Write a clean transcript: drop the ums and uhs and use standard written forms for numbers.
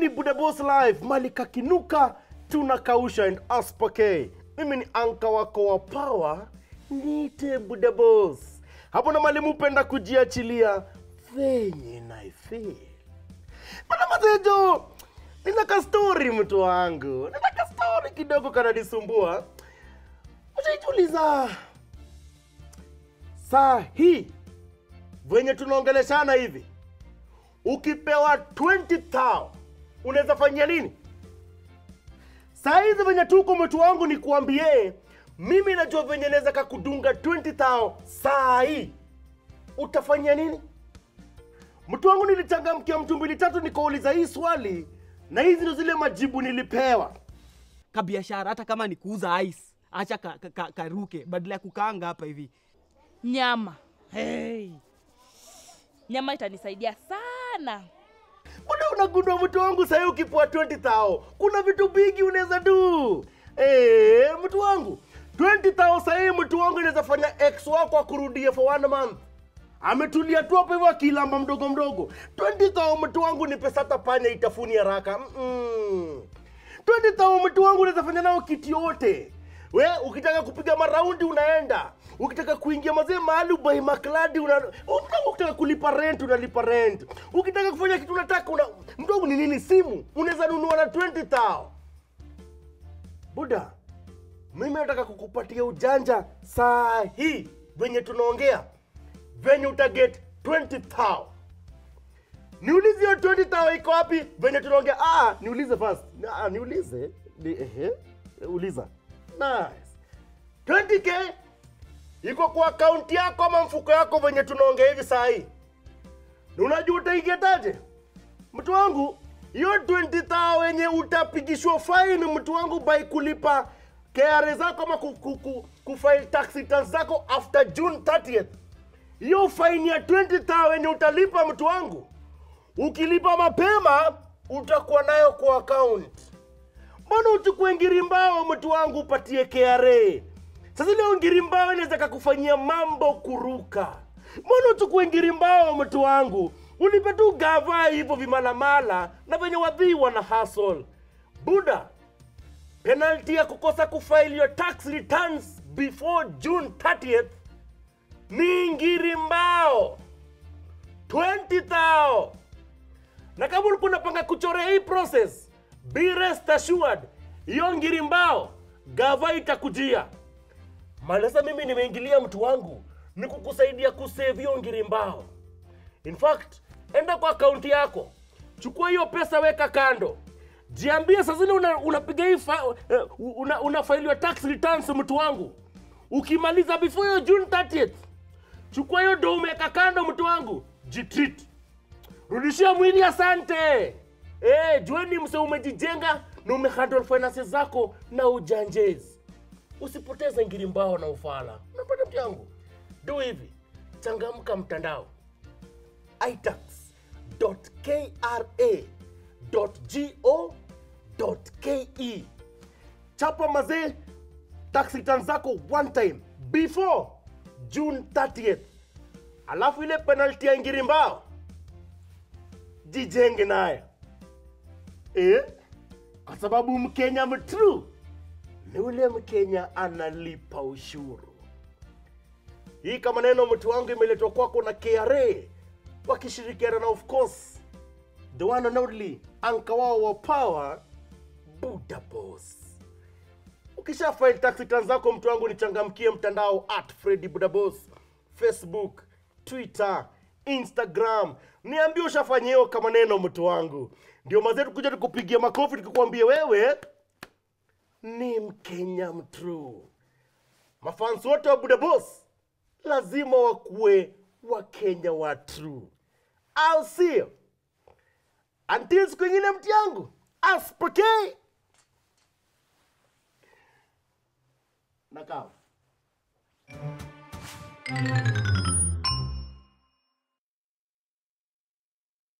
Freddy Buda Boss Live, Malika Kinuka, tunakausha and aspake. Mimi ni anka wako wa power, niite Buda Boss. Hapo na mali mupenda kujiachilia, venye na feel. Bana mazejo, ninaka story mtu wangu. Ninaka story kidogo kananisumbua. Mtajiuliza, saa hii, venye tunaongeleshana hivi, ukipewa 20,000 unaweza fanyia nini? Saa hizi venye tuko mtu wangu ni kuambie, mimi najua venye naweza kakudunga 20,000 saa hii. Utafanyia nini? Mtu wangu nilichangamkia mtu 2-3 nikauliza hii swali, na hizi ndo zile majibu nilipewa. Kabiashara hata kama ni kuuza ice, acha karuke badala ya kukaanga hapa hivi. Nyama. Hey. Nyama itanisaidia sana. Mbona unagundua mtu wangu sasa ukipewa 20,000? Kuna vitu bigi unaweza do. Mtu wangu, 20,000 sasa mtu wangu inaweza fanya ex wako akurudie for 1 month. Ametulia tu hapo hivyo akilamba mdogo mdogo. 20,000 mtu wangu ni pesa hata panya itafuni haraka. 20,000 mtu wangu unaweza fanya nao kitu yote. We, ukitaka kupiga maraundi unaenda. Ukitaka kuingia mazee mahali ubai makladi ukitaka kulipa rent unalipa rent. Ukitaka kufanya kitu unataka mdogo ni nini simu? Unaweza nunua na 20,000. Buda, mimi nataka kukupatia ujanja saa hii venye tunaongea. Venye utaget 20,000. Niulize hiyo 20,000 iko wapi? Venye tunaongea. Niulize first. Niulize. Uliza. Nice. 20k iko kwa account yako ama mfuko yako venye tunaongea hivi saa hii. Na unajua utaigetaje? Mtu wangu, hiyo 20,000 wenye utapigishwa fine mtu wangu by kulipa KRA zako ama kufile tax returns zako after June 30th. Hiyo fine ya 20,000 wenye utalipa mtu wangu, ukilipa mapema utakuwa nayo kwa account. Mbona uchukue ngirimbao mtu wangu upatie KRA? Sasa leo ngirimbao inaweza kukufanyia mambo kuruka. Mbona uchukue ngirimbao mtu wangu ulipe tu gava hivyo vimalamala na venye wadhiwa na hustle. Buda, penalty ya kukosa kufile your tax returns before June 30th ni ngirimbao 20,000. Na kama ulikuwa unapanga kuchorea hii process, be rest assured, hiyo ngirimbao gava itakujia. Malasa mimi nimeingilia mtu wangu ni kukusaidia kusave hiyo ngirimbao. In fact, enda kwa account yako, chukua hiyo pesa weka kando. Jiambie sasa zile unapiga hii una file your tax returns mtu wangu. Ukimaliza before hiyo June 30th, chukua hiyo do umeka kando mtu wangu. Jitreat. Rudishia mwili asante. Jueni mse umejijenga na umehandle finances zako na ujanjezi. Usipoteze ngirimbao na ufala. Unapata mtu yangu? Do hivi. Changamka mtandao. itax.kra.go.ke. Chapa mazee tax returns zako one time before June 30th. Alafu ile penalty ya ngirimbao jijenge nayo. Kwa sababu Mkenya mtrue ni ule Mkenya analipa ushuru. Hii kama neno mtu wangu imeletwa kwako na KRA wakishirikiana na of course the one and only anka wao wa power, Buda Boss. Ukisha file tax returns zako mtu wangu nichangamkie mtandao @Freddy Buda Boss, Facebook, Twitter, Instagram. Niambie ushafanya hiyo kama neno mtu wangu. Ndio mazetu kuja tukupigia makofi tukikwambia wewe ni Mkenya mtrue. Mafans wote wa Buda Boss lazima wakuwe wa Kenya wa true. I'll see you. Until siku nyingine mtu yangu. Aspake. Nakao.